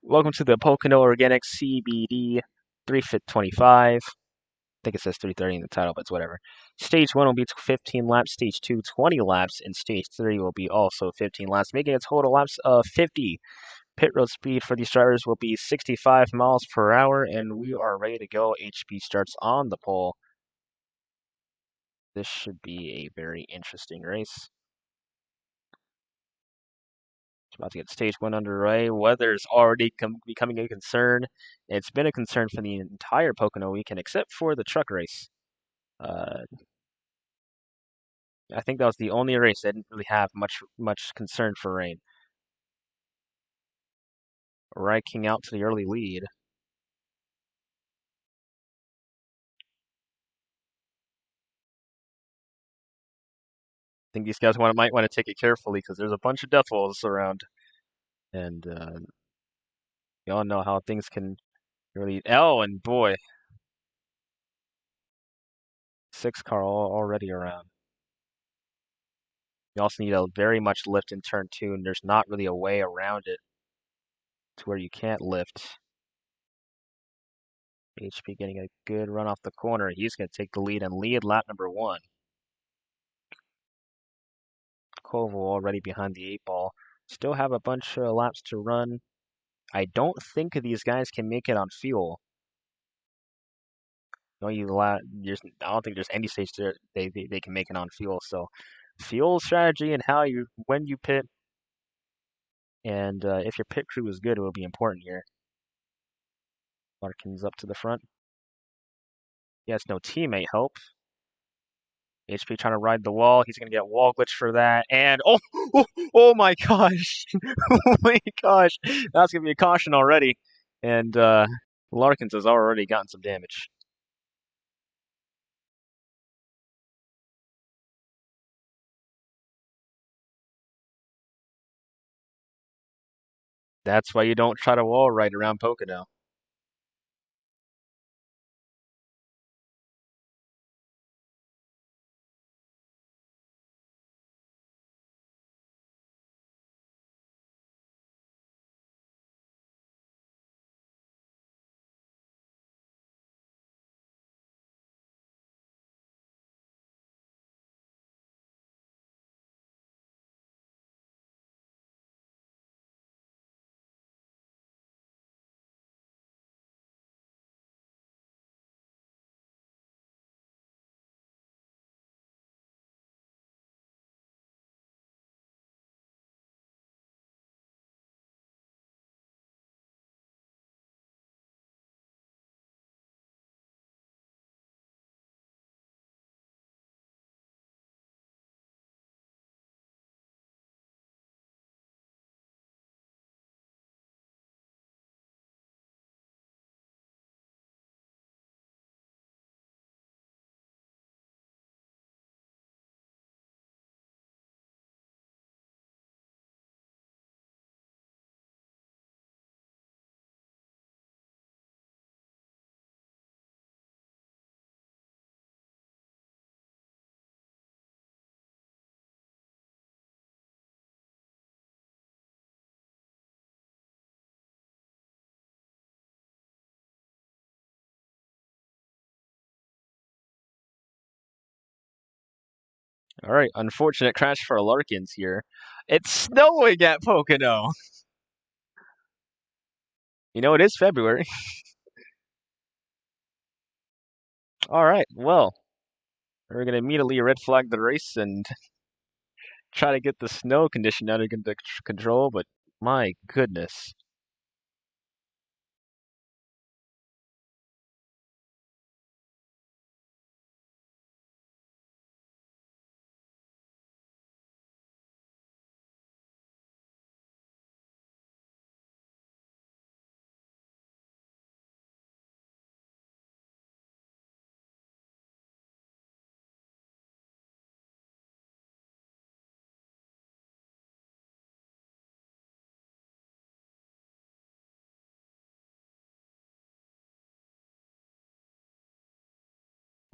Welcome to the Pocono Organic CBD 3-Fit-25. I think it says 330 in the title, but it's whatever. Stage 1 will be 15 laps, Stage 2 20 laps, and Stage 3 will be also 15 laps, making a total laps of 50. Pit road speed for these drivers will be 65 miles per hour, and we are ready to go. HB starts on the pole. This should be a very interesting race. About to get stage 1 underway. Weather's already becoming a concern. It's been a concern for the entire Pocono weekend, except for the truck race. I think that was the only race that didn't really have much concern for rain. Riking out to the early lead. I think these guys might want to take it carefully because there's a bunch of death walls around, and you all know how things can really. Oh, and boy, 6 car already around. You also need a very much lift in turn 2, and there's not really a way around it to where you can't lift. HP getting a good run off the corner. He's going to take the lead and lead lap number 1. Koval already behind the 8 ball. Still have a bunch of laps to run. I don't think these guys can make it on fuel. I don't think there's any stage there they can make it on fuel. So, fuel strategy and when you pit, and if your pit crew is good, it will be important here. Larkin's up to the front. He has no teammate help. HP trying to ride the wall. He's going to get wall glitch for that. And oh my gosh. Oh my gosh. That's going to be a caution already. And Larkins has already gotten some damage. That's why you don't try to wall ride around Pocono. All right, unfortunate crash for Larkins here. It's snowing at Pocono. You know, it is February. All right, well, we're going to immediately red flag the race and try to get the snow condition under control, but my goodness.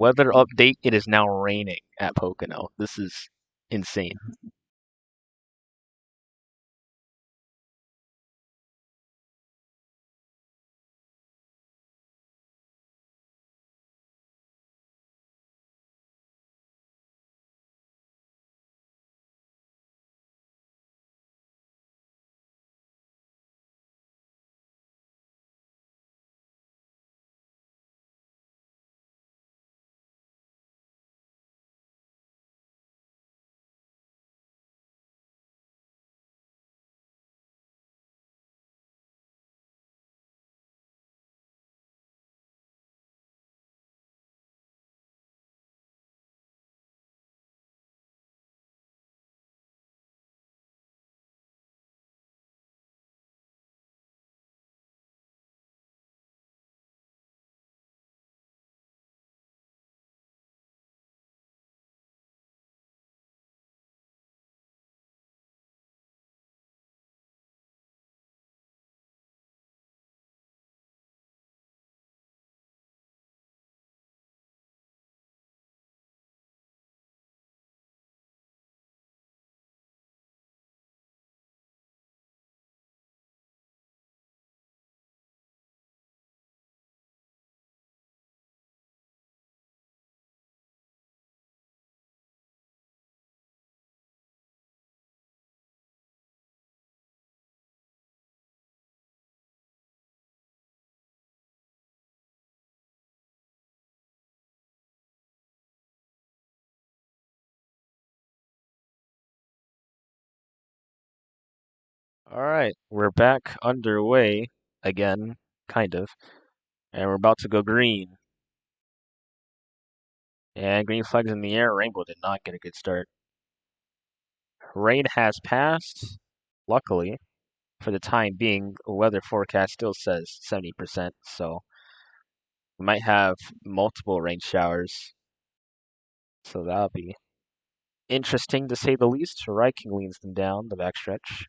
Weather update, it is now raining at Pocono. This is insane. All right, we're back underway again, kind of, and we're about to go green. And green flags in the air. Rainbow did not get a good start. Rain has passed. Luckily, for the time being, weather forecast still says 70%, so we might have multiple rain showers. So that'll be interesting to say the least. Riking leans them down the backstretch.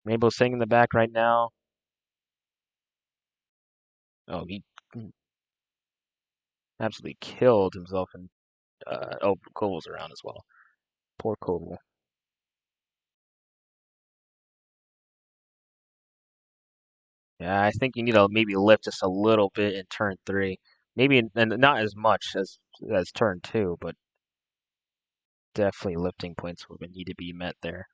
Rainbow's sitting in the back right now. Oh, he absolutely killed himself, and Koval's around as well. Poor Koval. Yeah, I think you need to maybe lift just a little bit in turn three. Maybe and not as much as turn two, but definitely lifting points would need to be met there.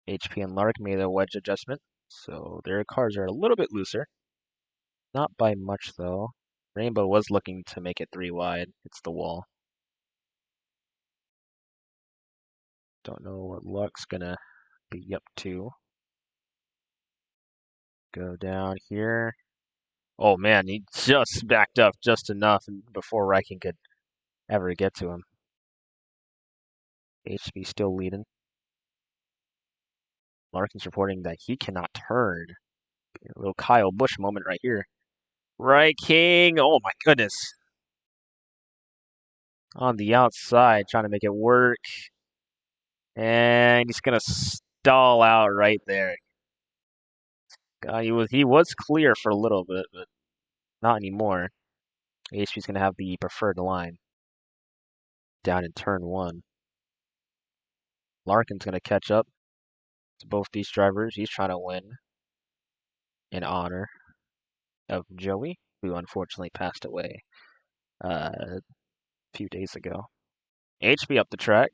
HP and Lark made a wedge adjustment, so their cars are a little bit looser. Not by much though. Rainbow was looking to make it three wide. It's the wall. Don't know what Lark's gonna be up to. Go down here. Oh man, he just backed up just enough before Riking could ever get to him. HB still leading. Larkin's reporting that he cannot turn. A little Kyle Busch moment right here. Riking, oh my goodness. On the outside, trying to make it work. And he's gonna stall out right there. He was clear for a little bit, but not anymore. HB's gonna have the preferred line down in turn one. Larkin's gonna catch up to both these drivers. He's trying to win in honor of Joey, who unfortunately passed away a few days ago. HB up the track.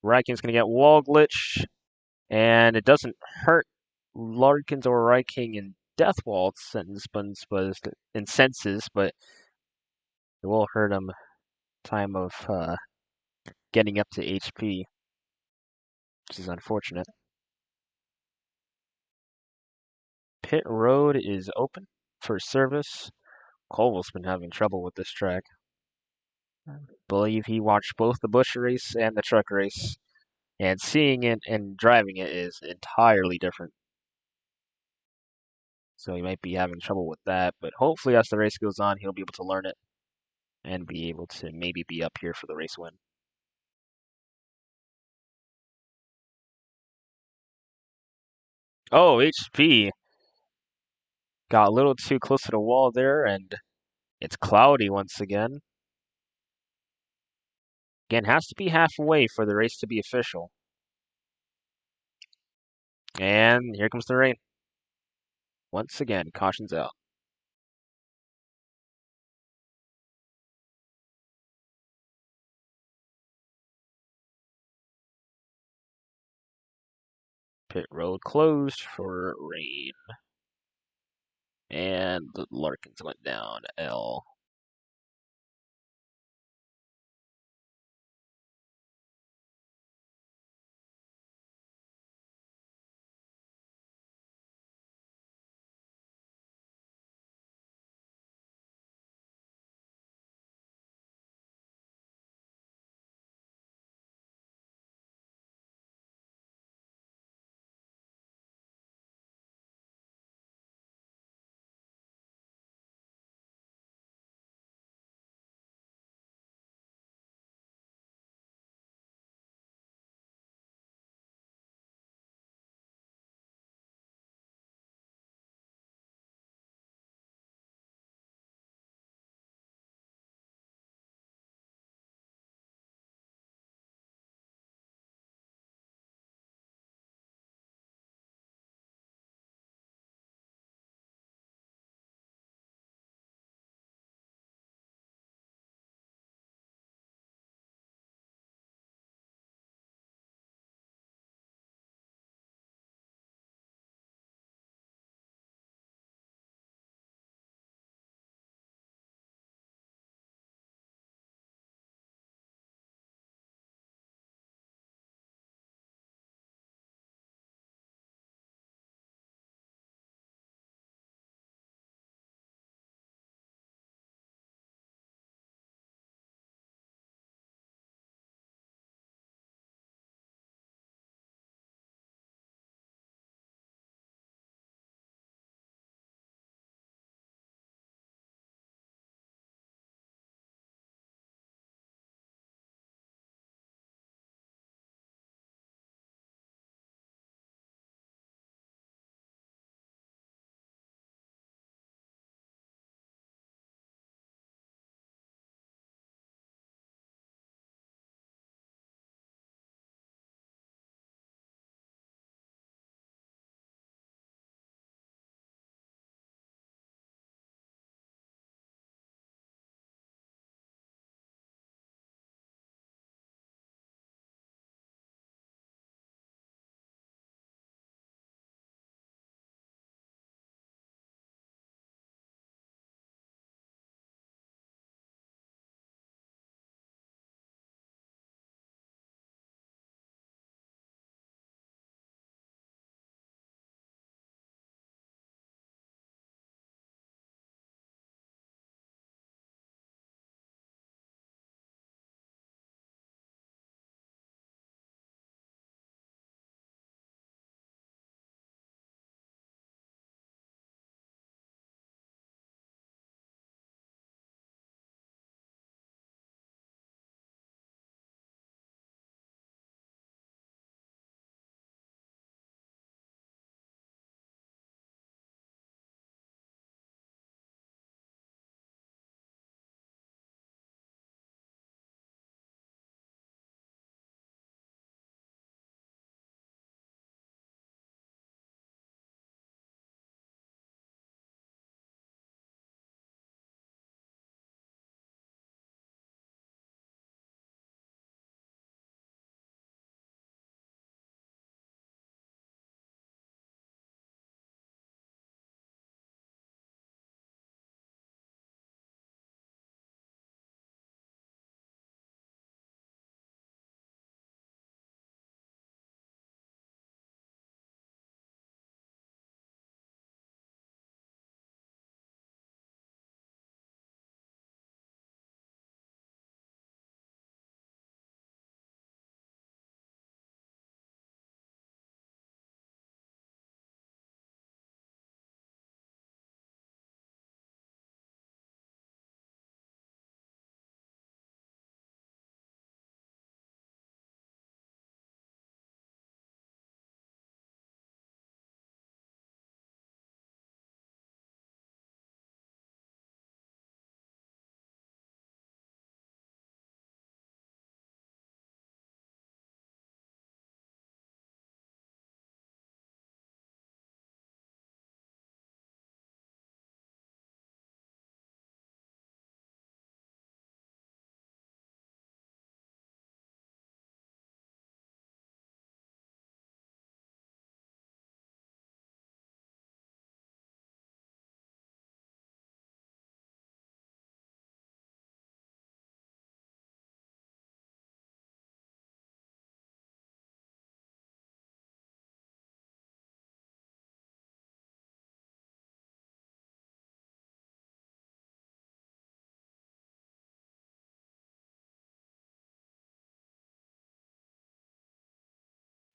Riken's gonna get wall glitch, and it doesn't hurt Larkins or Riking in death wall in senses, but it will hurt him time of getting up to HP, which is unfortunate. Pit road is open for service. Colville's been having trouble with this track. I believe he watched both the Busch race and the truck race, and seeing it and driving it is entirely different. So he might be having trouble with that, but hopefully as the race goes on, he'll be able to learn it and be able to maybe be up here for the race win. Oh, HP got a little too close to the wall there, and it's cloudy once again. Again, has to be halfway for the race to be official. And here comes the rain. Once again, caution's out. Pit road closed for rain. And the Larkins went down L.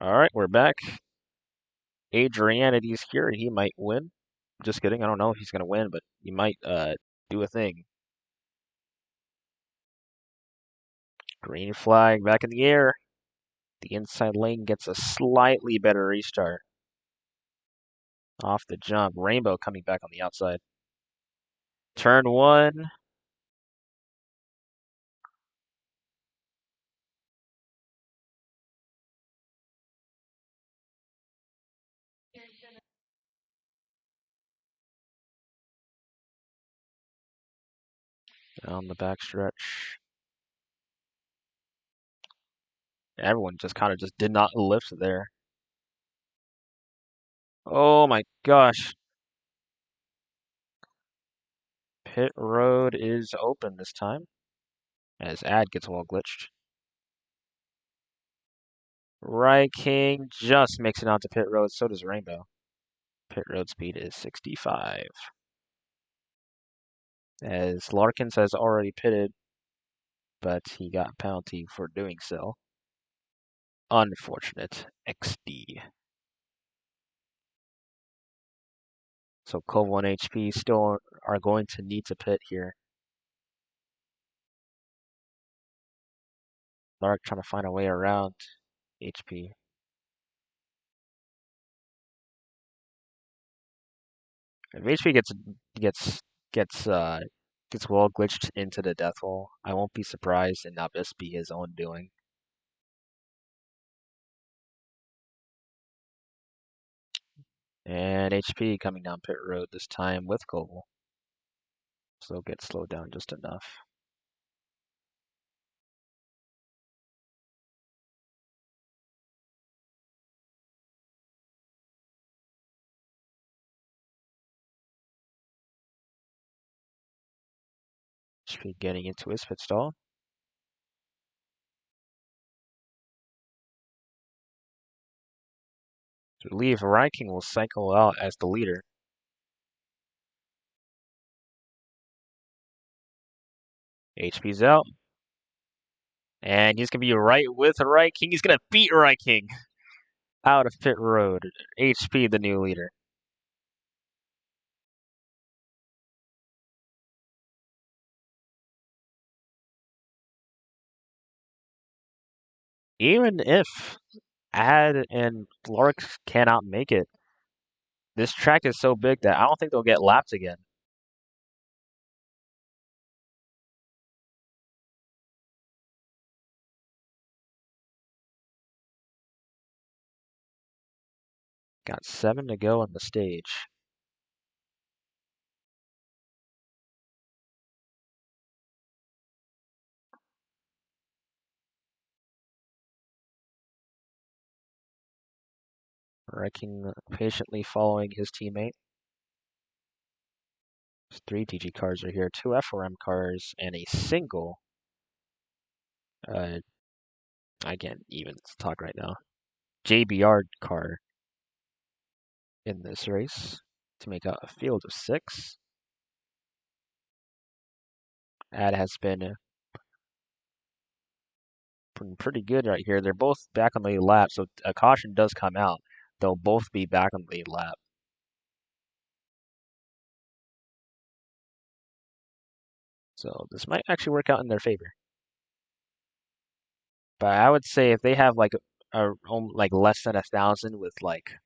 Alright, we're back. Adrianity's here, and he might win. Just kidding, I don't know if he's gonna win, but he might do a thing. Green flag back in the air. The inside lane gets a slightly better restart. Off the jump. Rainbow coming back on the outside. Turn one. Down the backstretch. Everyone just kind of just did not lift there. Oh my gosh. Pit road is open this time. As ad gets well glitched. Right King just makes it onto pit road, so does Rainbow. Pit road speed is 65. As Larkins has already pitted, but he got a penalty for doing so. Unfortunate. XD. So Koval and HP still are going to need to pit here. Lark trying to find a way around HP. If HP gets well glitched into the death hole, I won't be surprised and not just be his own doing. And HP coming down pit road this time with Koval. So get slowed down just enough. HP getting into his pit stall. I believe Ranking will cycle out as the leader. HP's out. And he's going to be right with Ranking. He's going to beat Ranking out of pit road. HP the new leader. Even if Ad and Lark cannot make it, this track is so big that I don't think they'll get lapped again. Got 7 to go on the stage. Ranking patiently following his teammate. 3 DG cars are here, 2 FRM cars, and a single. I can't even talk right now. JBR car in this race to make out a field of 6. Ad has been pretty good right here. They're both back on the lead lap, so a caution does come out. They'll both be back on the lead lap. So this might actually work out in their favor. But I would say if they have like like less than 1,000 with like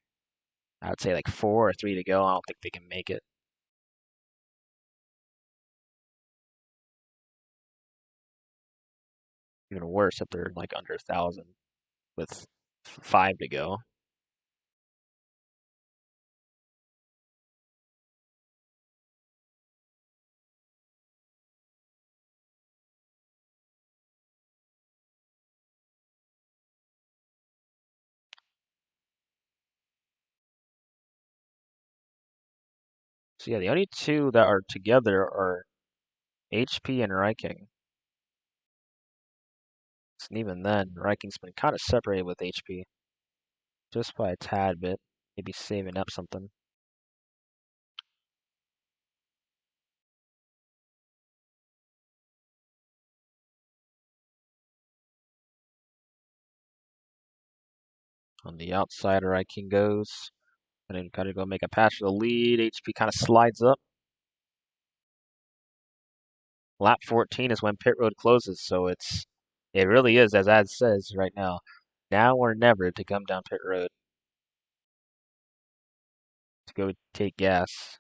I would say like 4 or 3 to go, I don't think they can make it. Even worse if they're like under 1,000 with 5 to go. So yeah, the only 2 that are together are HP and Reiking. And even then, Reiking's been kind of separated with HP. Just by a tad bit. Maybe saving up something. On the outside, King goes. And then kind of go make a pass for the lead. HP kind of slides up. Lap 14 is when pit road closes, so it really is, as Ad says right now or never to come down pit road to go take gas.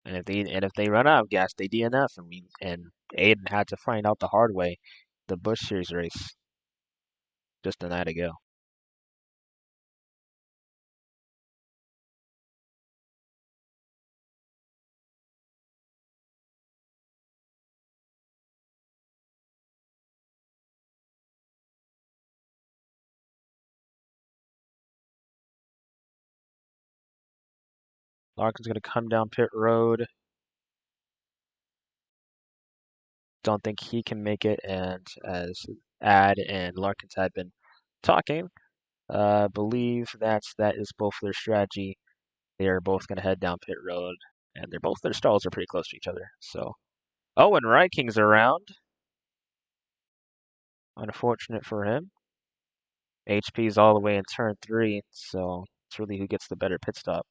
And if they run out of gas, they DNF, and Aiden had to find out the hard way, the Busch Series race just a night ago. Larkin's gonna come down pit road. Don't think he can make it, and as Ad and Larkins had been talking, believe that is both their strategy. They are both going to head down pit road, and their stalls are pretty close to each other. So, oh, and Riking's around. Unfortunate for him. HP's all the way in turn 3, so it's really who gets the better pit stop.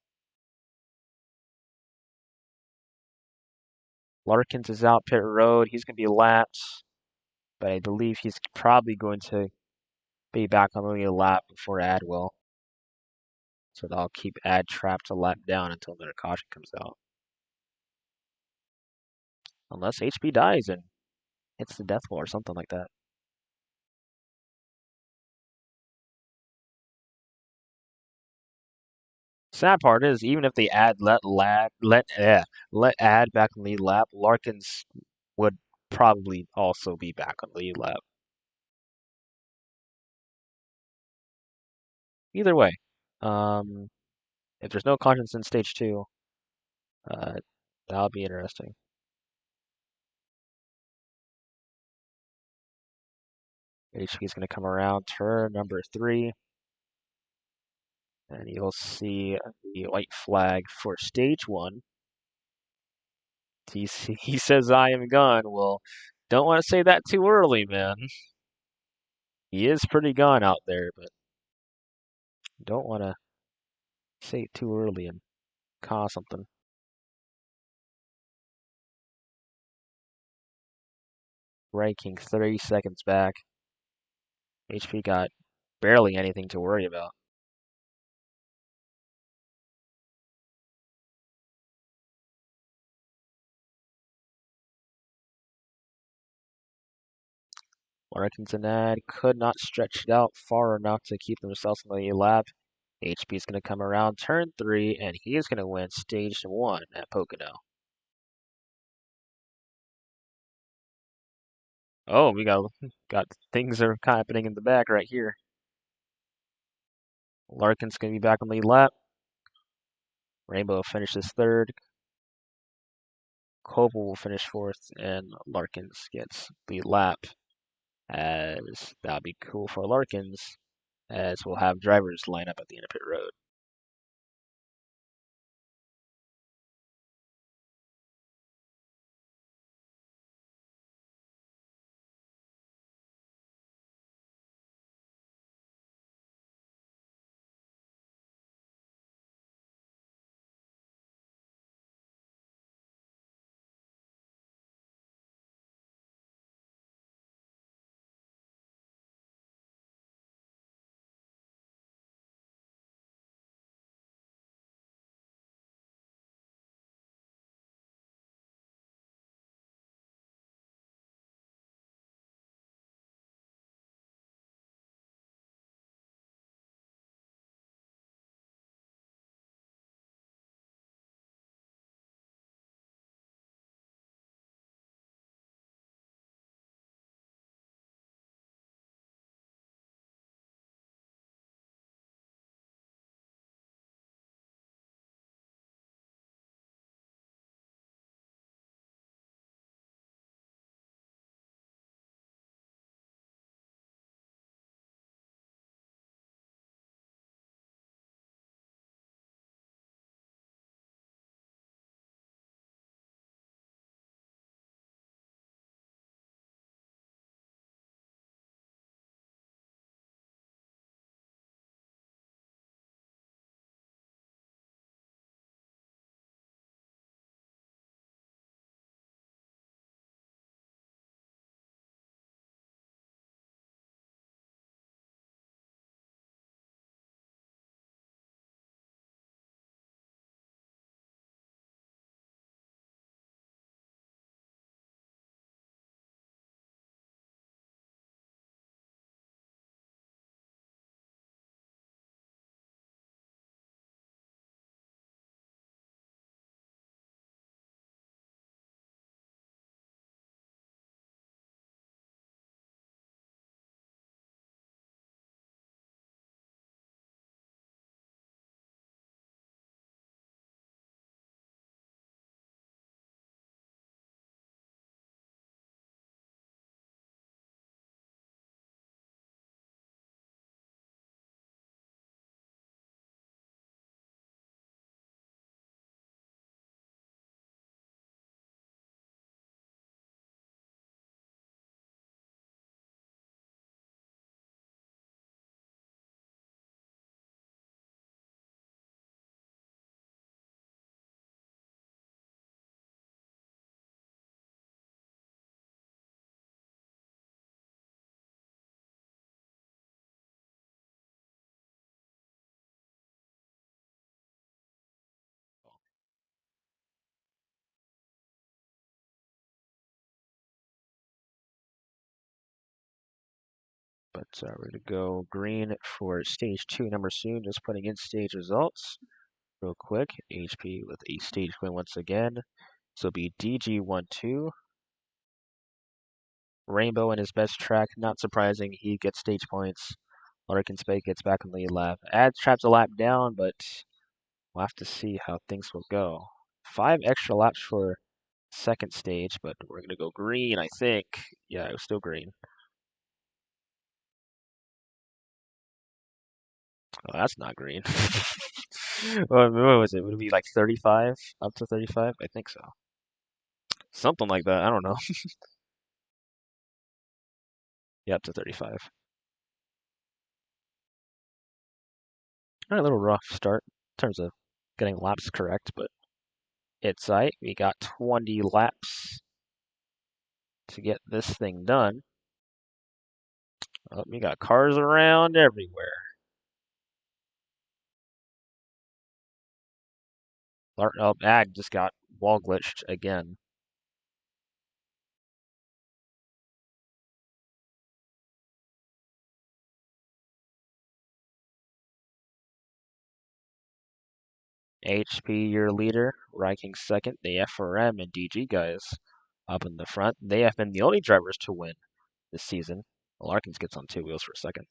Larkins is out pit road. He's going to be lapped, but I believe he's probably going to be back on only a lap before Ad will. So they'll keep Ad trapped a lap down until their caution comes out. Unless HP dies and hits the death wall or something like that. Sad part is, even if they let Ad back on the lead lap, Larkins would probably also be back on the lead lap. Either way, if there's no conscience in stage 2, uh, that'll be interesting. HP is going to come around turn number 3, and you'll see the white flag for stage 1. He says, "I am gone." Well, don't want to say that too early, man. He is pretty gone out there, but don't want to say it too early and cause something. Ranking 30 seconds back. HP got barely anything to worry about. Larkins and Ad could not stretch it out far enough to keep themselves in the lap. HP is going to come around turn 3, and he is going to win stage 1 at Pocono. Oh, we got things are happening in the back right here. Larkin's going to be back on the lap. Rainbow finishes 3rd. Cobble will finish 4th, and Larkins gets the lap. As that'll be cool for Larkins, as we'll have drivers line up at the end of pit road. So we're going to go green for stage 2 number soon, just putting in stage results. Real quick, HP with a stage win once again. So it'll be DG12. Rainbow in his best track, not surprising, he gets stage points. Larkin Spade gets back in the lead lap. Ads traps a lap down, but we'll have to see how things will go. 5 extra laps for second stage, but we're going to go green, I think. Yeah, it was still green. Oh, that's not green. What was it? Would it be like 35? Up to 35? I think so. Something like that. I don't know. Yeah, up to 35. A little rough start in terms of getting laps correct, but it's right. We got 20 laps to get this thing done. Oh, we got cars around everywhere. Oh, Ag just got wall glitched again. HP, your leader, ranking second. The FRM and DG guys up in the front. They have been the only drivers to win this season. Larkins gets on 2 wheels for a second.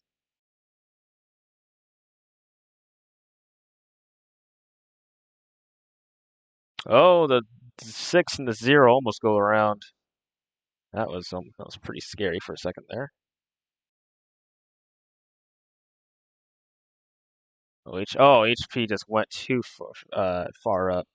Oh, the 6 and the 0 almost go around. That was pretty scary for a second there. HP just went too far up.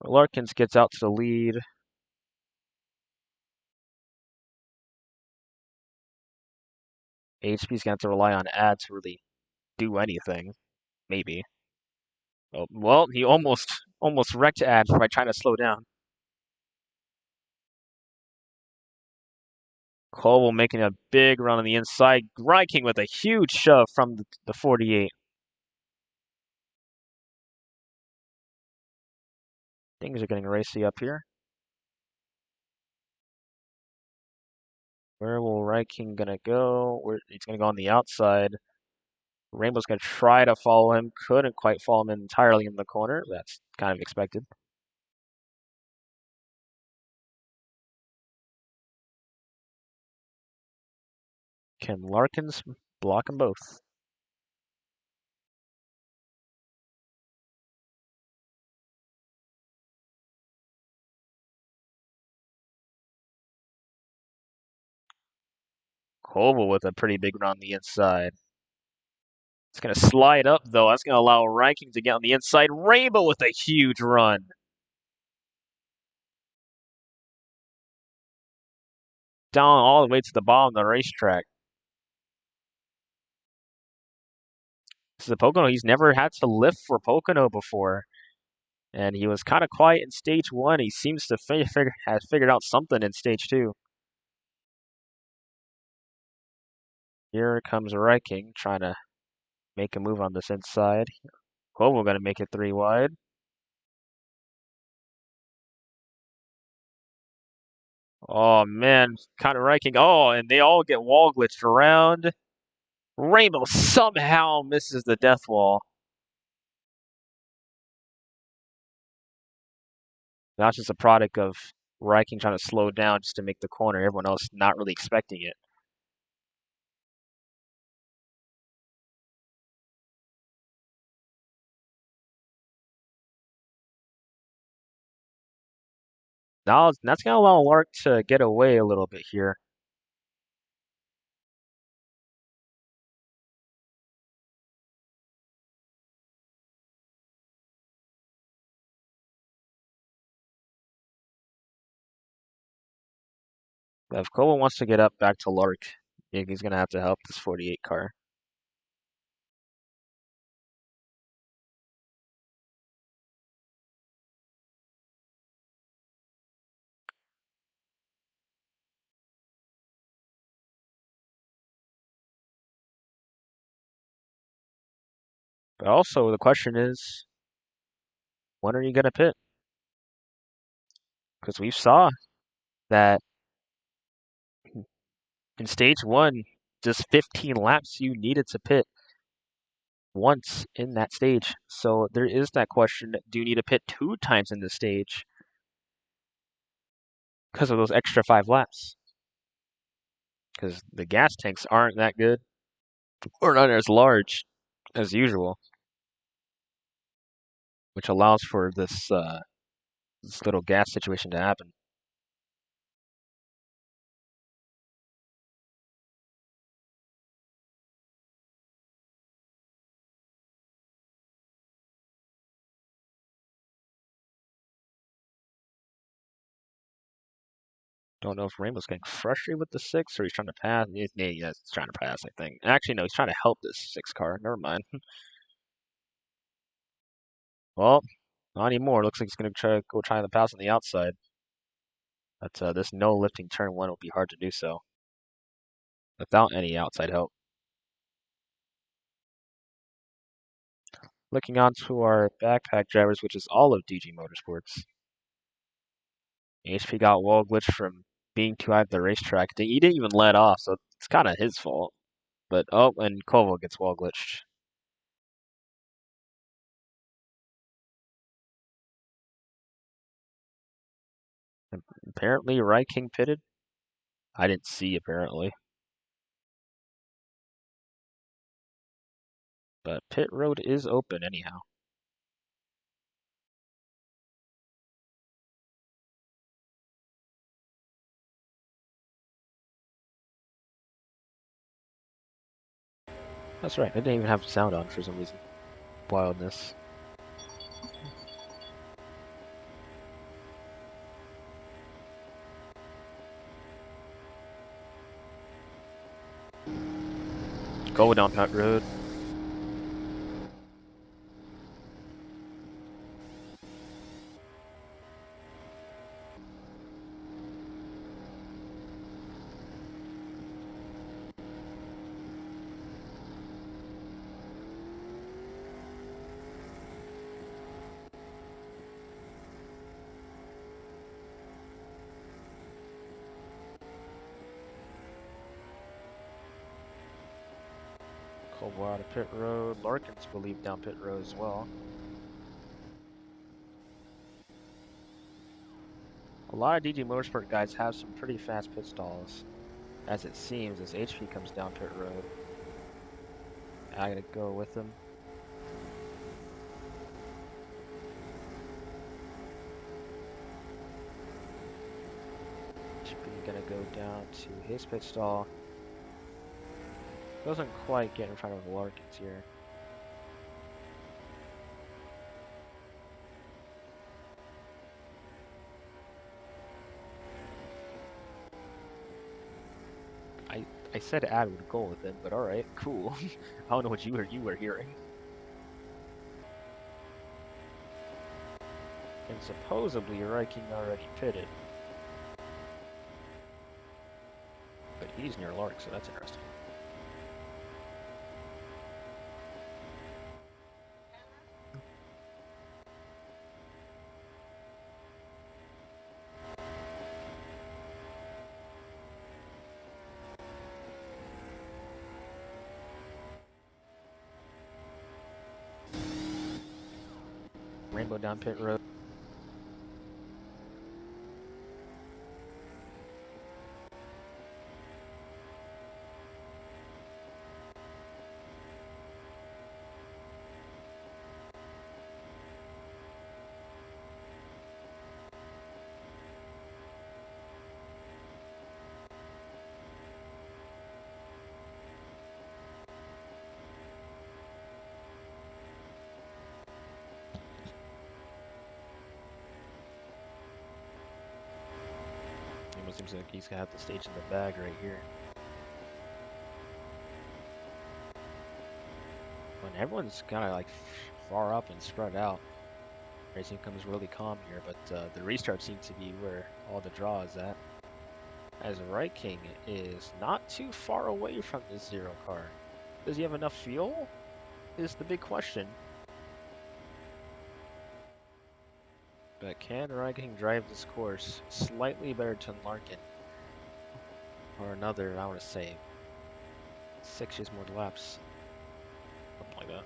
Larkins gets out to the lead. HP's gonna have to rely on Ad to really do anything. Maybe. Oh, well, he almost wrecked Ad by trying to slow down. Colville making a big run on the inside. Ryking with a huge shove from the 48. Things are getting racy up here. Where will Ryking gonna go? He's gonna go on the outside. Rainbow's gonna try to follow him. Couldn't quite follow him entirely in the corner. That's kind of expected. Can Larkins block them both? Colville with a pretty big run on the inside. It's going to slide up, though. That's going to allow Ranking to get on the inside. Rainbow with a huge run. Down all the way to the bottom of the racetrack. This is a Pocono. He's never had to lift for Pocono before. And he was kind of quiet in stage 1. He seems to have figured out something in stage 2. Here comes Ranking, trying to make a move on this inside. Koval going to make it 3 wide. Oh, man. Kind of Ranking. Oh, and they all get wall glitched around. Rainbow somehow misses the death wall. That's just a product of Ryking trying to slow down just to make the corner. Everyone else not really expecting it. Now that's going to allow Lark to get away a little bit here. If Koba wants to get up back to Lark, he's going to have to help this 48 car. But also, the question is, when are you going to pit? Because we saw that in stage one, just 15 laps you needed to pit once in that stage. So there is that question, do you need to pit 2 times in this stage because of those extra 5 laps? Because the gas tanks aren't that good or not as large as usual, which allows for this little gas situation to happen. Don't know if Rainbow's getting frustrated with the 6 or he's trying to pass. Yeah, he's trying to pass, I think. Actually, no, he's trying to help this 6 car. Never mind. Well, not anymore. Looks like he's going to try the pass on the outside. But this no lifting turn 1 will be hard to do so without any outside help. Looking on to our backpack drivers, which is all of DG Motorsports. HP got wall glitched from being too high at the racetrack. He didn't even let off, so it's kind of his fault. But, oh, and Kovo gets wall glitched. Apparently, Rai King pitted. I didn't see, apparently. But pit road is open anyhow. That's right, I didn't even have sound on for some reason. Wildness. Go down that road. Kovo out of pit road. Larkins will leave down pit road as well. A lot of DG Motorsport guys have some pretty fast pit stalls, as it seems, as HP comes down pit road. I gotta go with him. HP gonna go down to his pit stall. Doesn't quite get in front of Larkins here. I said Ad would go with him, but alright, cool. I don't know what you were hearing. And supposedly King already pitted. But he's near Lark, so that's interesting. Rainbow down pit road. Seems like he's gonna have the stage in the bag right here. When everyone's kind of like far up and spread out, racing becomes really calm here, but the restart seems to be where all the draw is at. As Right King is not too far away from this zero car. Does he have enough fuel? Is the big question. But can Right King drive this course slightly better than Larkin? Or another, I want to say, 6 years more laps. Something like that.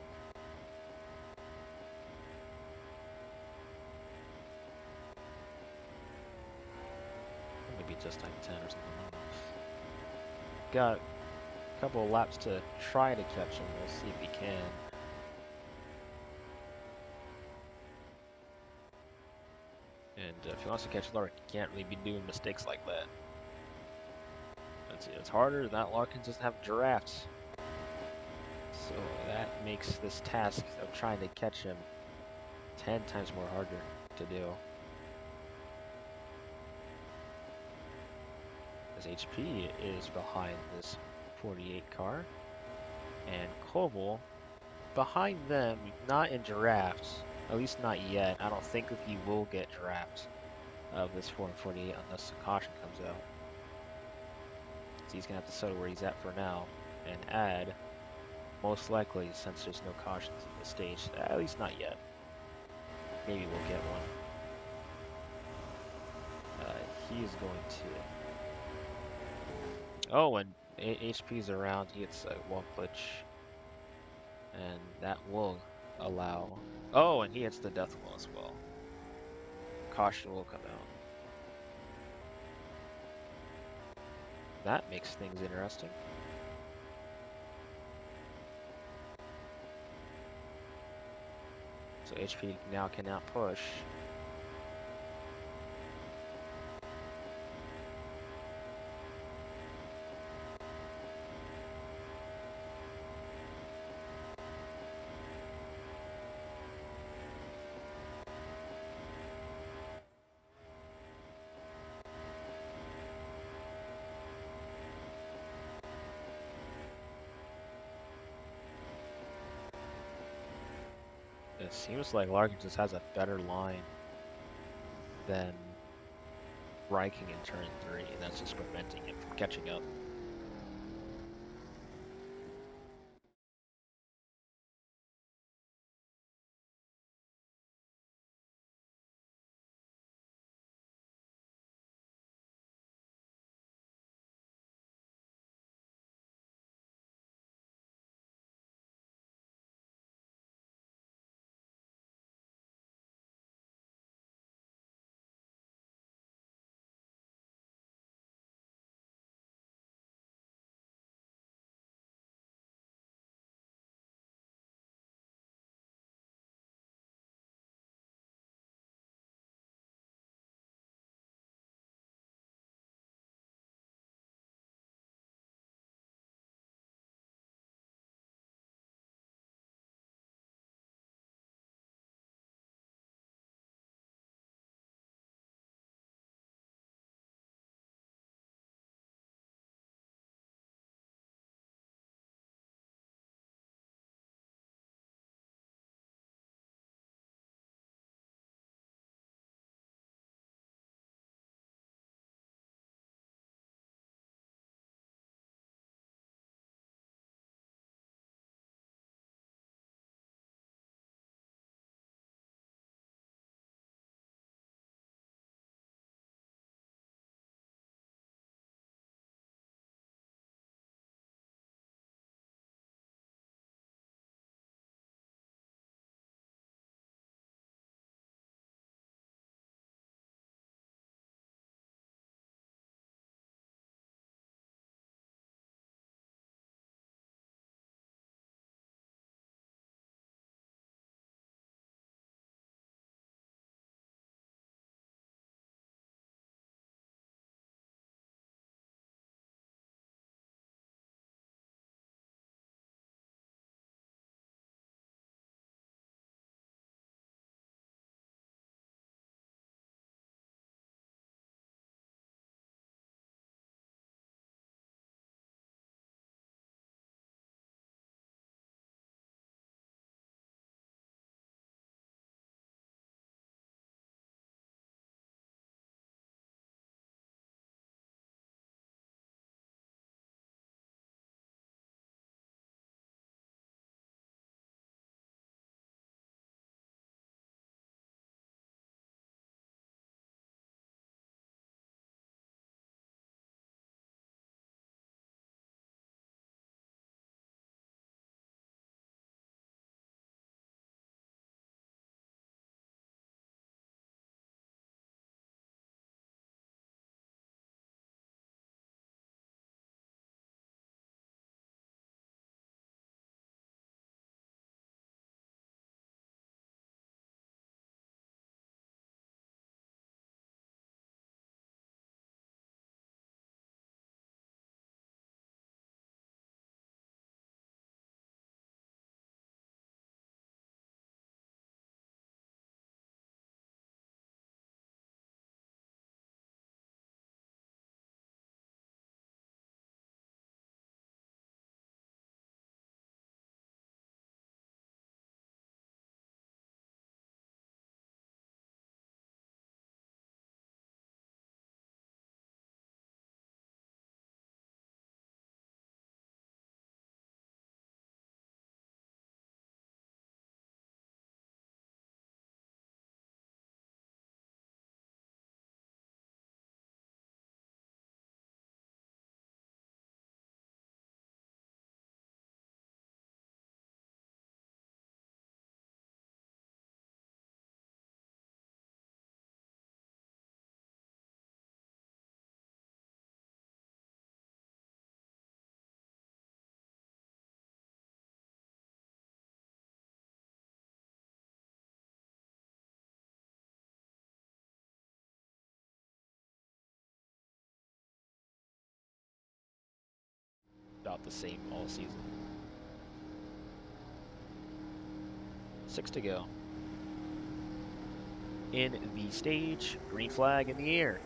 Maybe just like 10 or something. I don't know. Got a couple of laps to try to catch him. We'll see if he can. And if he wants to catch Larkin, he can't really be doing mistakes like that. It's harder. That Larkin doesn't have giraffes. So that makes this task of trying to catch him 10 times more harder to do. As HP is behind this 48 car. And Koval behind them, not in giraffes. At least not yet. I don't think that he will get giraffes of this 448 unless the caution comes out. So he's going to have to settle where he's at for now and add, most likely, since there's no cautions in the stage. At least not yet. Maybe we'll get one. He is going to... Oh, and HP's around. He gets a wall glitch. And that will allow... Oh, and he hits the death wall as well. Caution will come out. That makes things interesting. So HP now cannot push. It seems like Larkin just has a better line than Riking in turn 3, and that's just preventing him from catching up. about the same all season. 6 to go. In the stage, green flag in the air.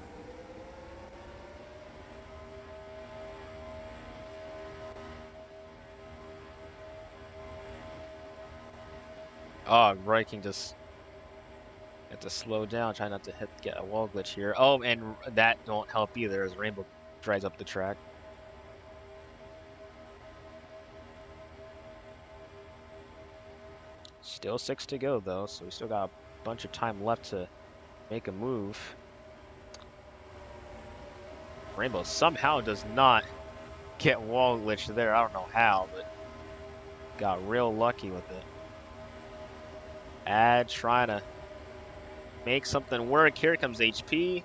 Oh, Viking just have to slow down, try not to get a wall glitch here. Oh, and that don't help either as Rainbow drives up the track. Still 6 to go though, so we still got a bunch of time left to make a move. Rainbow somehow does not get wall glitched there. I don't know how, but got real lucky with it. Ad trying to make something work. Here comes HP.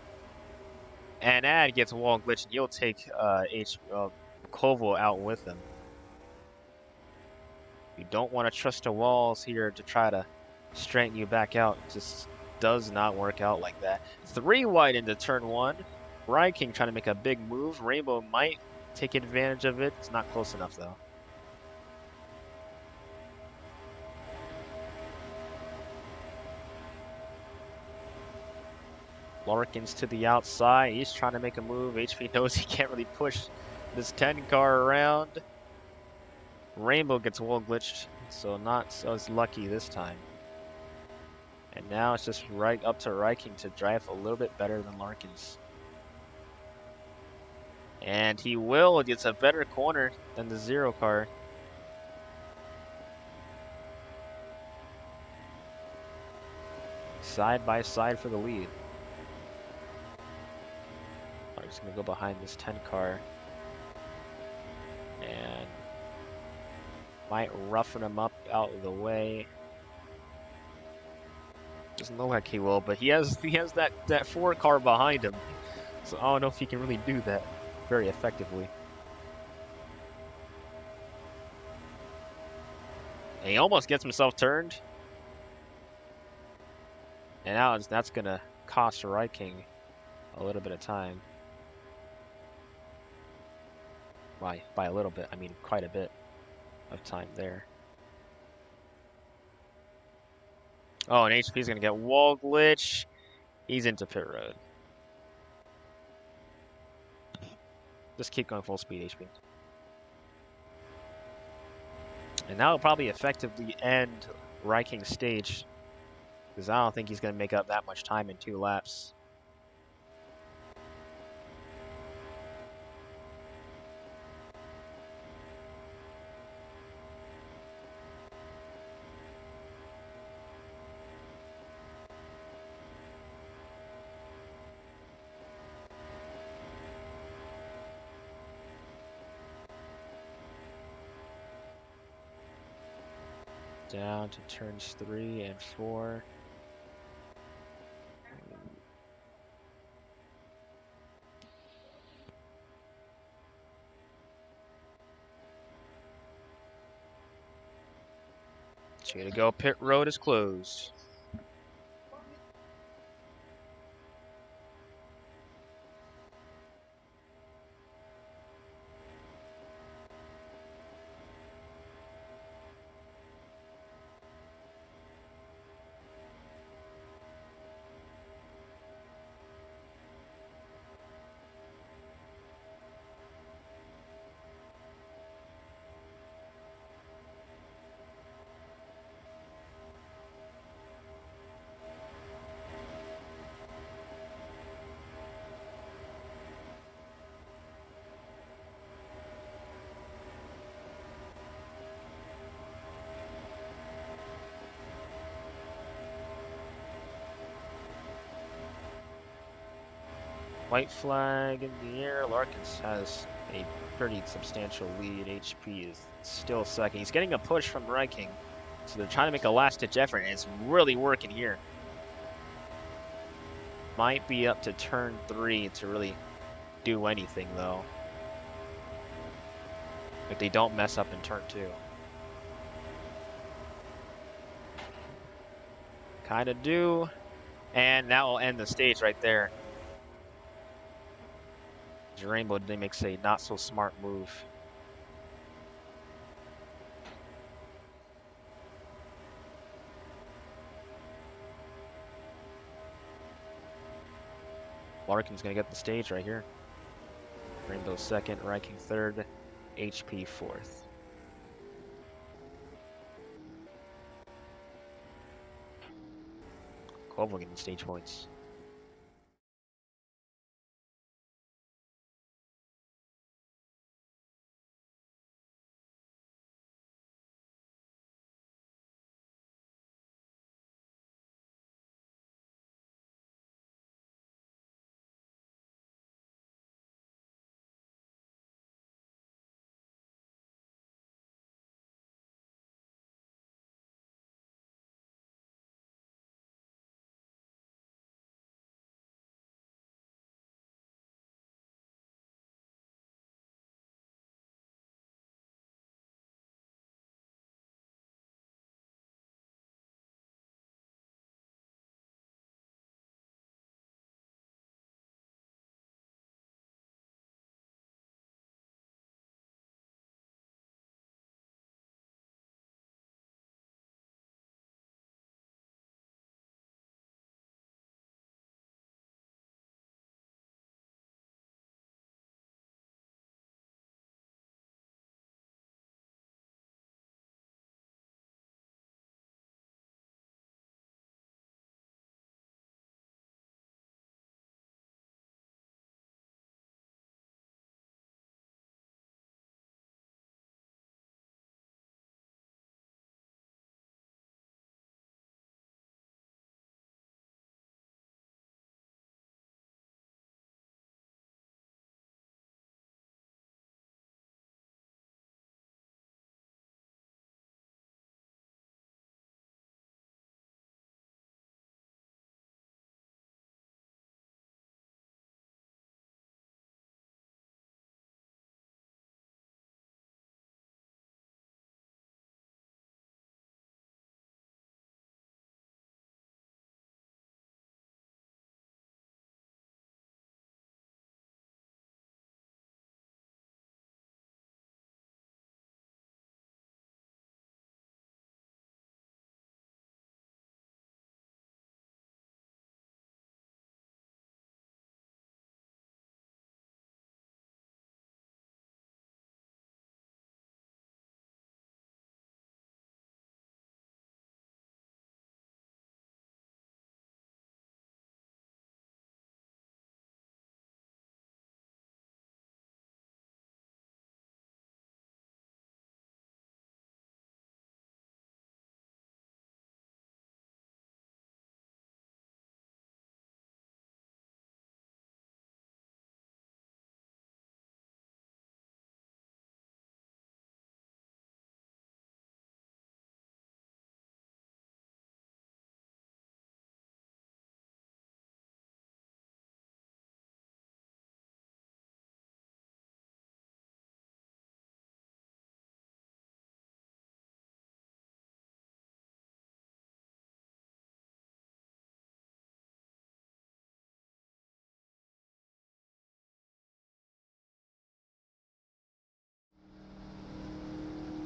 And Ad gets wall glitched, and you'll take Koval out with him. You don't want to trust the walls here to try to straighten you back out. It just does not work out like that. 3 wide into turn 1. King trying to make a big move. Rainbow might take advantage of it. It's not close enough though. Larkins to the outside. He's trying to make a move. HP knows he can't really push this 10 car around. Rainbow gets wall glitched, so not so lucky this time. And now it's just right up to Ryking to drive a little bit better than Larkins. And he will. It gets a better corner than the 0 car. Side by side for the lead. I'm just going to go behind this 10 car. And might roughen him up out of the way. Doesn't look like he will, but he has that 4 car behind him. So I don't know if he can really do that very effectively. And he almost gets himself turned. And now that's going to cost Ryking a little bit of time. By a little bit, I mean quite a bit of time there. Oh, and HP's going to get wall glitch. He's into pit road. Just keep going full speed, HP. And that'll probably effectively end Ryking's stage, because I don't think he's going to make up that much time in 2 laps. Down to turns 3 and 4. Way to go, pit road is closed. White flag in the air. Larkins has a pretty substantial lead. HP is still second. He's getting a push from Ryking, so they're trying to make a last-ditch effort, and it's really working here. Might be up to turn 3 to really do anything, though. If they don't mess up in turn 2. Kind of do. And that will end the stage right there. Rainbow makes a not so smart move. Larkin's going to get the stage right here. Rainbow second, Riking third, HP fourth. Koval getting stage points.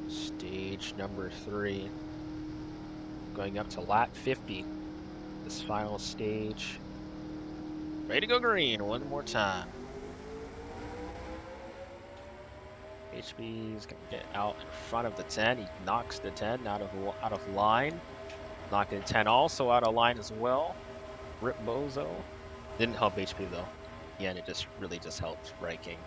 Stage number 3. Going up to lap 50. This final stage. Ready to go green one more time. HB is going to get out in front of the 10. He knocks the 10 out of line. Knocking 10 also out of line as well. Rip Bozo. Didn't help HP though. Yeah, and it just really just helped Riking.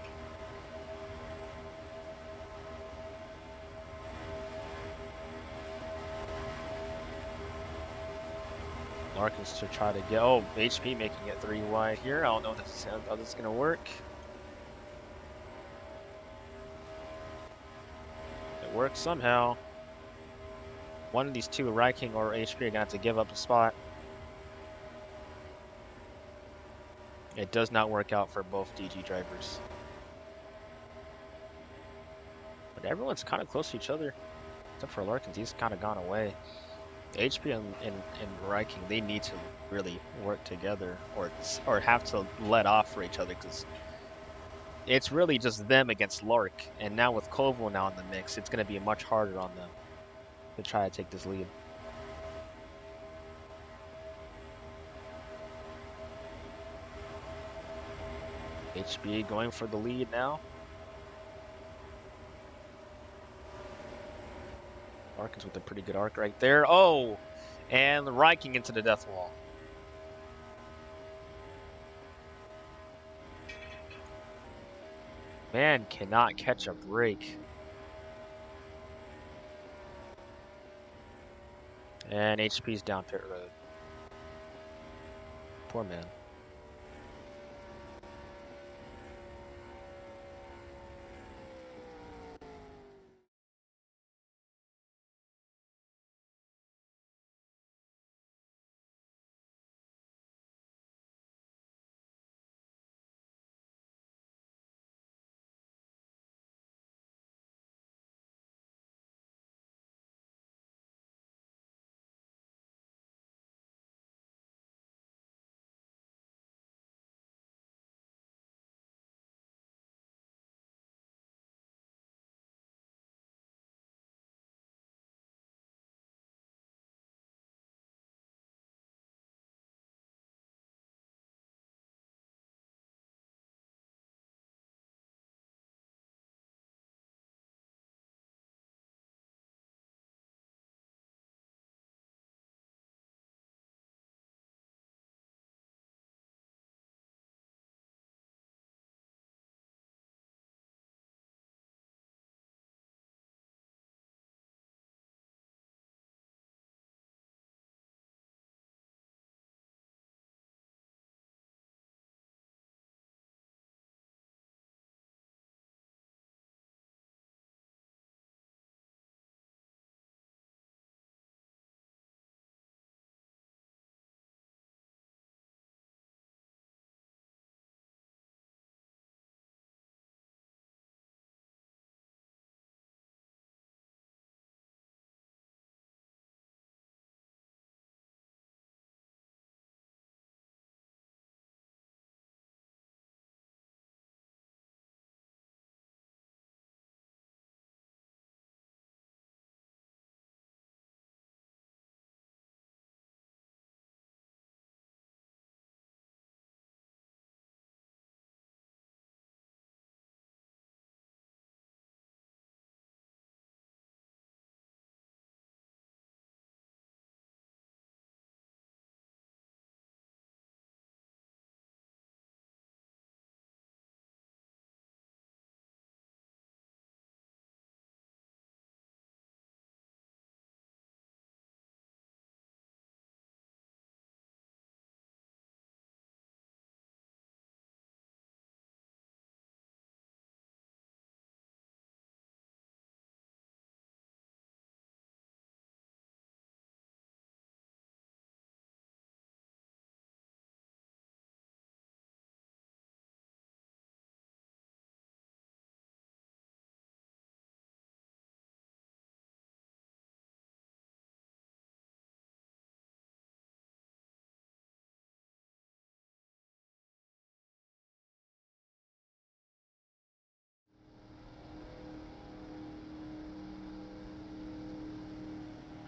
Larkins to try to get, oh, HP making it 3 wide here. I don't know how this is going to work. It works somehow. One of these two, Riking or HP, are going to have to give up a spot. It does not work out for both DG drivers. But everyone's kind of close to each other. Except for Larkins, he's kind of gone away. HP and Riking, they need to really work together or have to let off for each other, because it's really just them against Lark. And now with Koval now in the mix, it's going to be much harder on them to try to take this lead. HB going for the lead now. Larkins with a pretty good arc right there. Oh! And Riking into the death wall. Man cannot catch a break. And HP's down pit road. Poor man.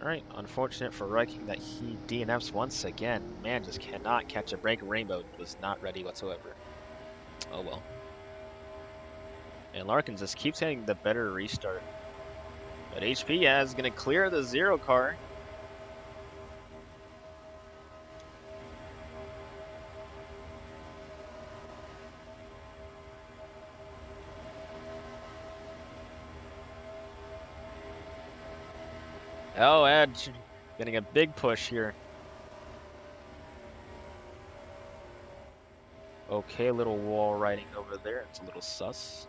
Alright, unfortunate for Riking that he DNFs once again. Man just cannot catch a break. Rainbow was not ready whatsoever. Oh well. And Larkins just keeps getting the better restart. But HP is going to clear the 0 car. Oh, Edge getting a big push here. Okay, little wall riding over there. It's a little sus.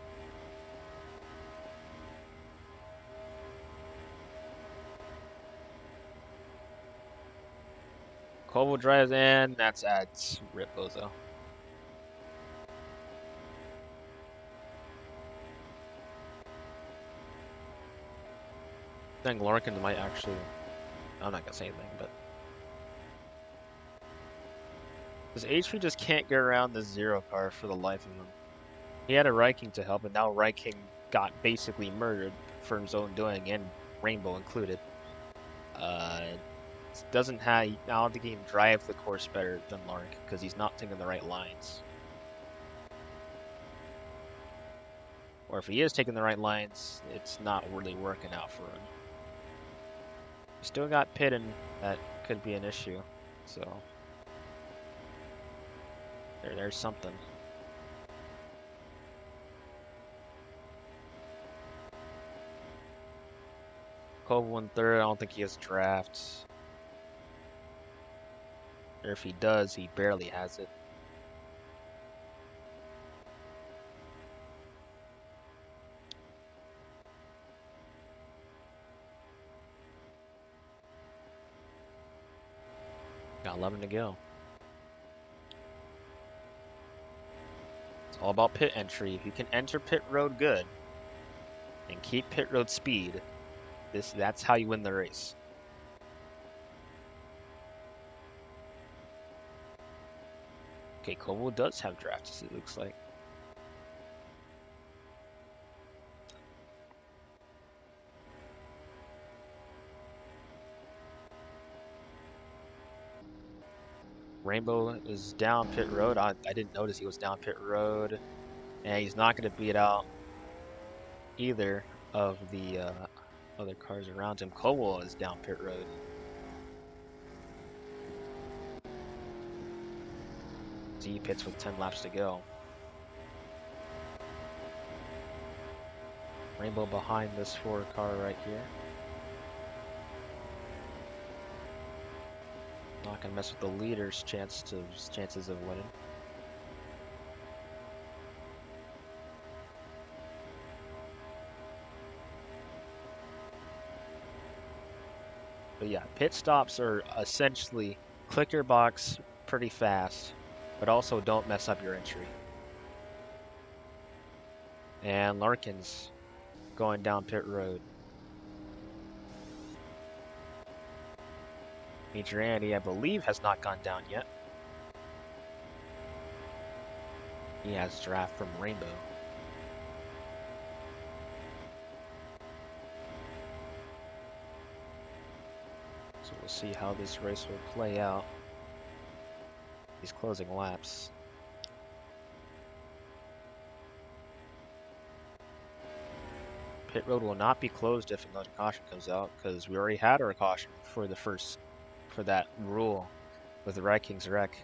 Koval drives in. That's Ed's Rip Bozo. I think Larkins might actually... I'm not going to say anything, but... This HP just can't get around the 0 car for the life of him. He had a Riking to help, and now Riking got basically murdered for his own doing, and Rainbow included. Doesn't have... I don't think he can drive the course better than Lark, because he's not thinking the right lines. Or if he is taking the right lines, it's not really working out for him. Still got Pitt, and that could be an issue. So there's something. Koval in third. I don't think he has drafts. Or if he does, he barely has it. Got 11 to go. It's all about pit entry. If you can enter pit road good and keep pit road speed, that's how you win the race. Okay, Koval does have drafts, it looks like. Rainbow is down pit road. I didn't notice he was down pit road. And he's not going to beat out either of the other cars around him. Koval is down pit road. Z pits with 10 laps to go. Rainbow behind this 4 car right here. Not gonna mess with the leader's chances of winning. But yeah, pit stops are essentially click your box pretty fast, but also don't mess up your entry. And Larkin's going down pit road. Major Andy, I believe, has not gone down yet. He has draft from Rainbow. So we'll see how this race will play out. These closing laps. Pit road will not be closed if another caution comes out, because we already had our caution for that rule with the Red King's wreck.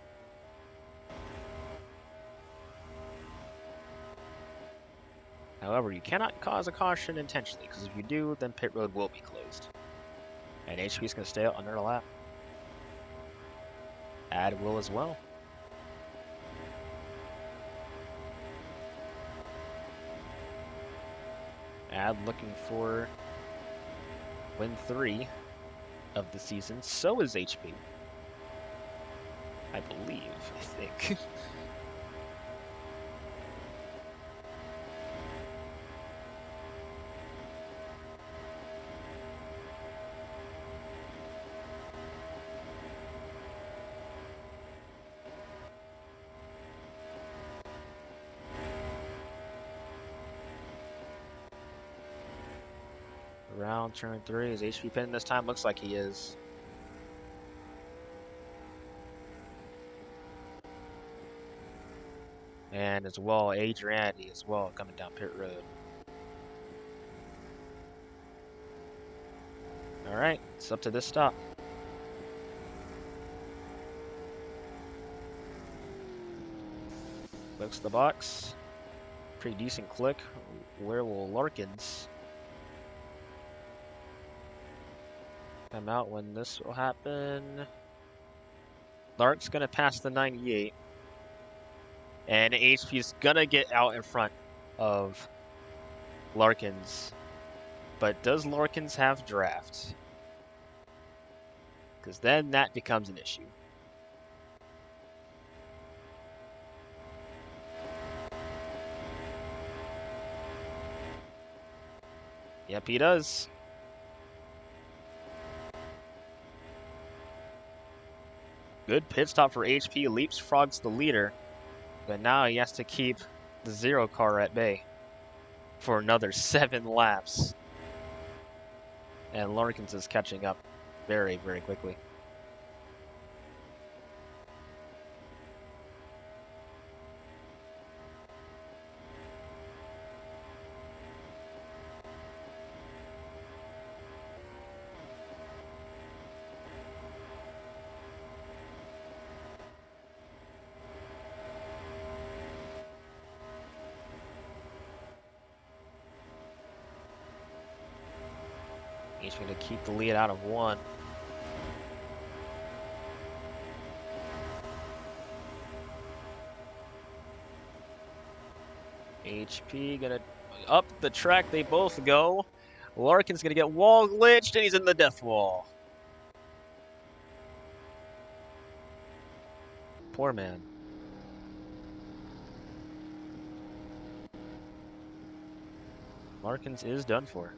However, you cannot cause a caution intentionally, because if you do, then pit road will be closed. And HP is going to stay out under a lap. Ad will as well. Ad looking for win 3 of the season. So is HP. I think. Around turn 3, is HP pinning this time? Looks like he is. And as well, Adriani as well coming down pit road. Alright, it's up to this stop. Clicks the box. Pretty decent click. Where will Larkins come out when this will happen? Lark's gonna pass the 98. And HP's gonna get out in front of Larkins. But does Larkins have draft? Because then that becomes an issue. Yep, he does. Good pit stop for HP. Leapfrogs the leader. But now he has to keep the 0 car at bay for another 7 laps. And Larkins is catching up very, very quickly. He's going to keep the lead out of 1. HP going to up the track. They both go. Larkin's going to get wall glitched, and he's in the death wall. Poor man. Larkins is done for.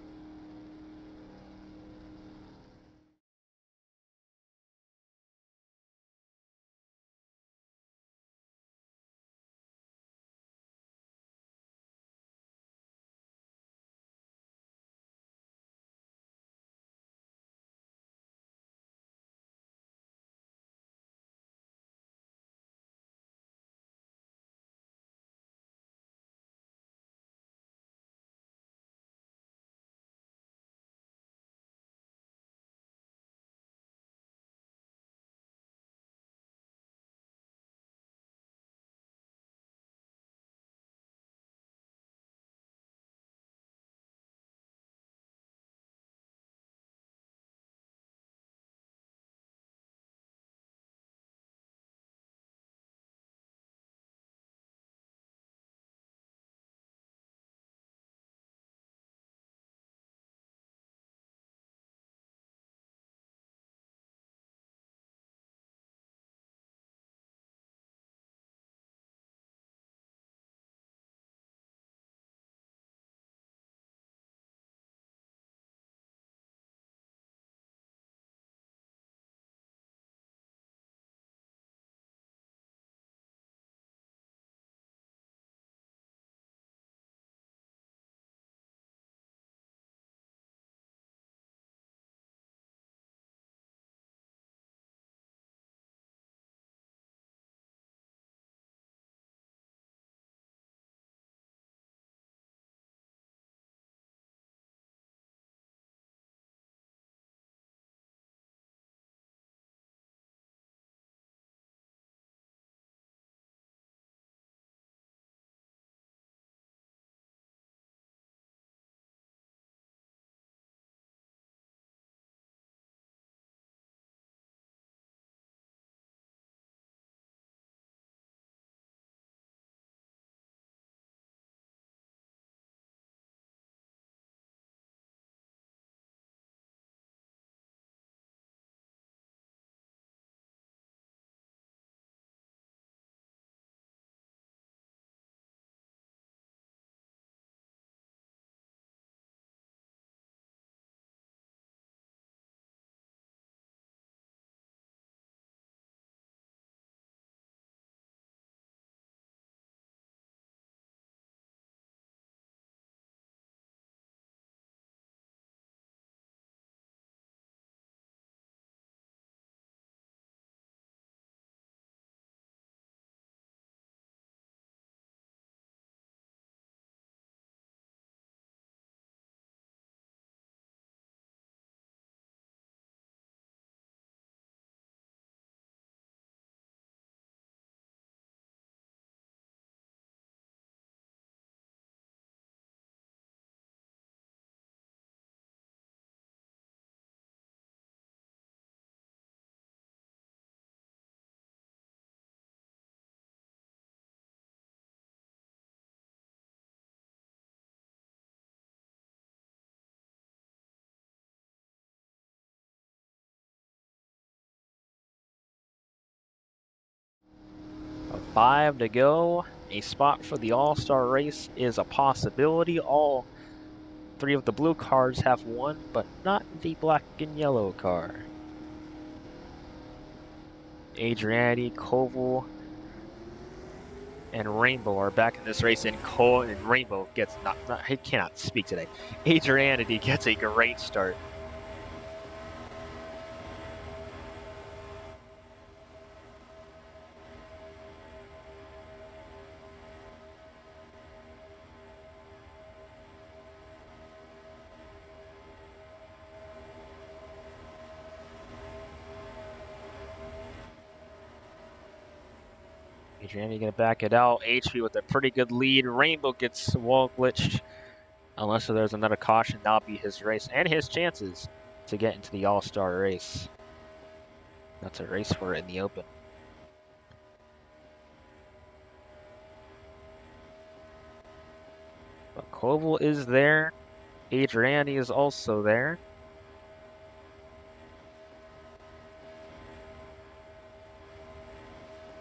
A 5 to go. A spot for the All-Star race is a possibility. All 3 of the blue cars have won, but not the black and yellow car. Adriani, Koval, and Rainbow are back in this race, and Rainbow gets he cannot speak today. Adrianity gets a great start. Adriani gonna back it out. HP with a pretty good lead. Rainbow gets wall glitched. Unless there's another caution, that'll be his race and his chances to get into the All-Star race. That's a race for it in the open. But Koval is there. Adriani is also there.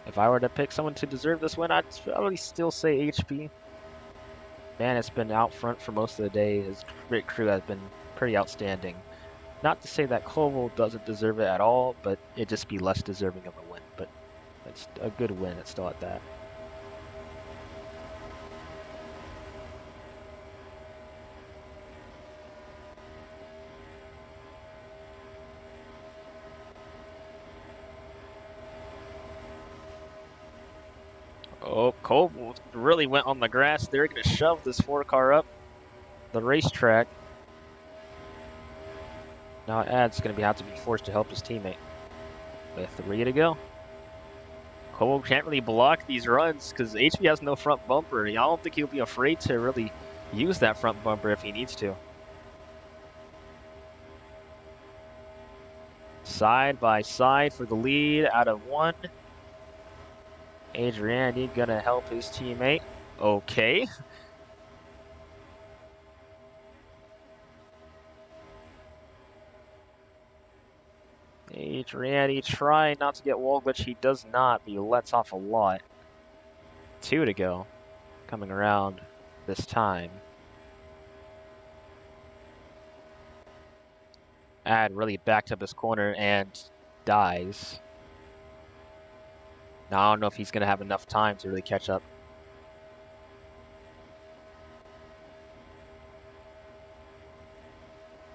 If I were to pick someone to deserve this win, I'd probably still say HP. Man, it's been out front for most of the day. His great crew has been pretty outstanding. Not to say that Koval doesn't deserve it at all, but it'd just be less deserving of a win. But it's a good win, it's still at that. Oh, Koval really went on the grass. They're going to shove this 4-car up the racetrack. Now Ad's going to have to be forced to help his teammate. With 3 to go. Koval can't really block these runs because HP has no front bumper. I don't think he'll be afraid to really use that front bumper if he needs to. Side by side for the lead out of 1. Adriani gonna help his teammate. Okay. Adriani trying not to get wall glitch. He does not, but he lets off a lot. 2 to go. Coming around this time. Ad really backed up his corner and dies. Now, I don't know if he's going to have enough time to really catch up.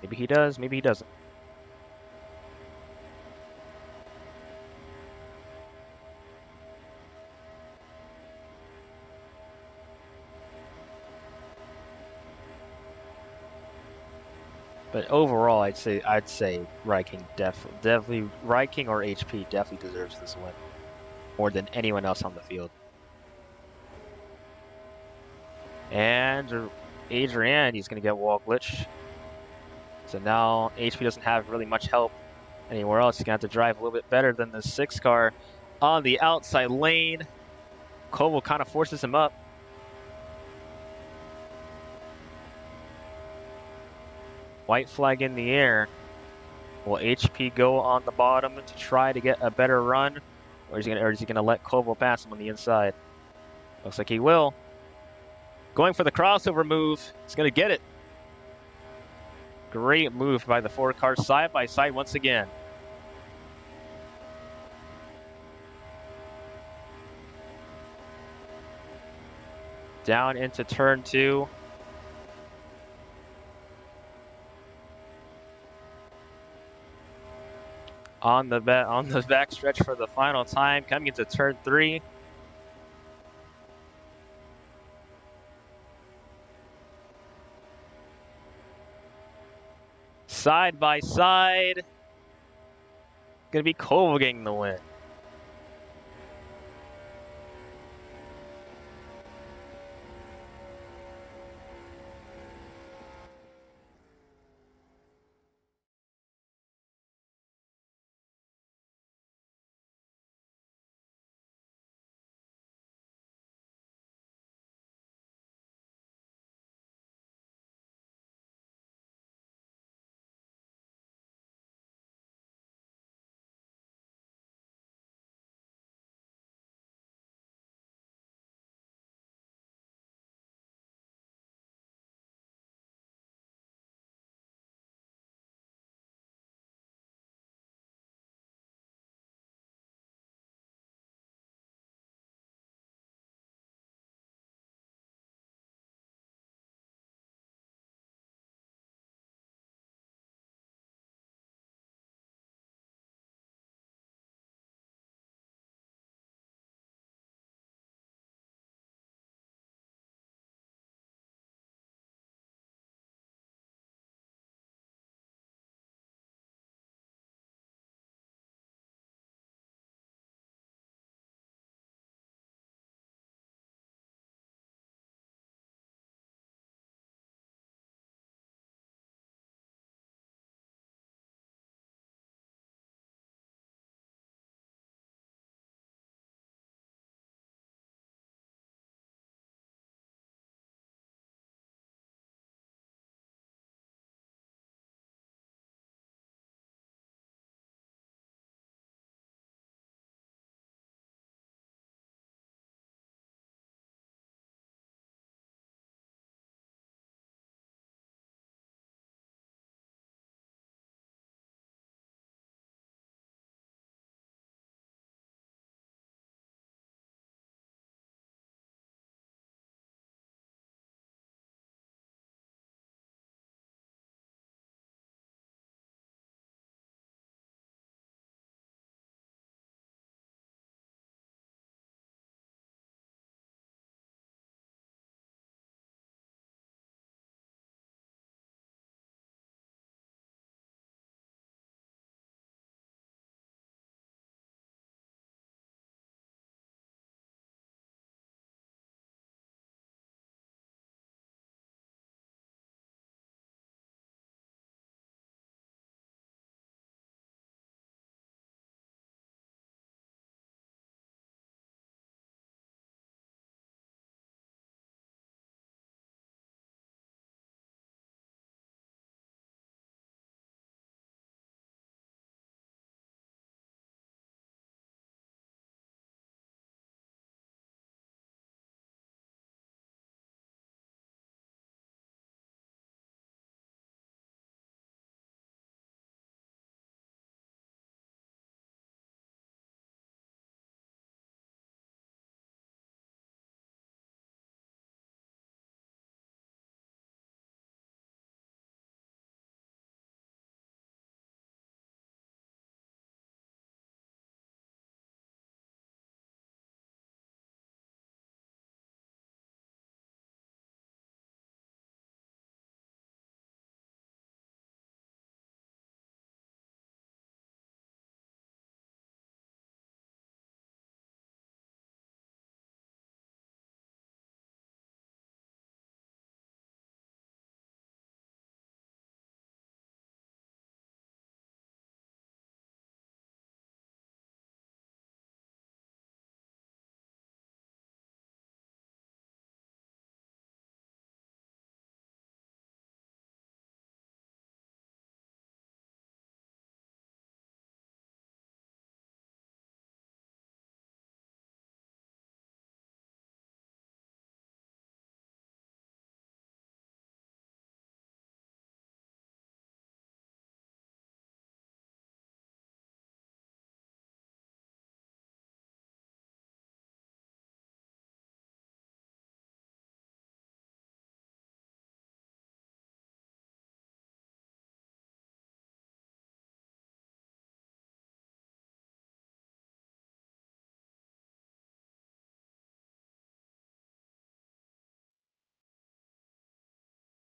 Maybe he does, maybe he doesn't. But overall, I'd say Ryking definitely Ryking or HP definitely deserves this win more than anyone else on the field. And Adrian, he's gonna get wall glitch. So now HP doesn't have really much help anywhere else. He's gonna have to drive a little bit better than the 6-car on the outside lane. Koval kind of forces him up. White flag in the air. Will HP go on the bottom to try to get a better run? Or is he gonna let Koval pass him on the inside? Looks like he will. Going for the crossover move. He's gonna get it. Great move by the 4-car side by side once again. Down into turn 2. On the back stretch for the final time, coming into turn 3. Side by side. Gonna be Koval getting the win.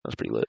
That's pretty lit.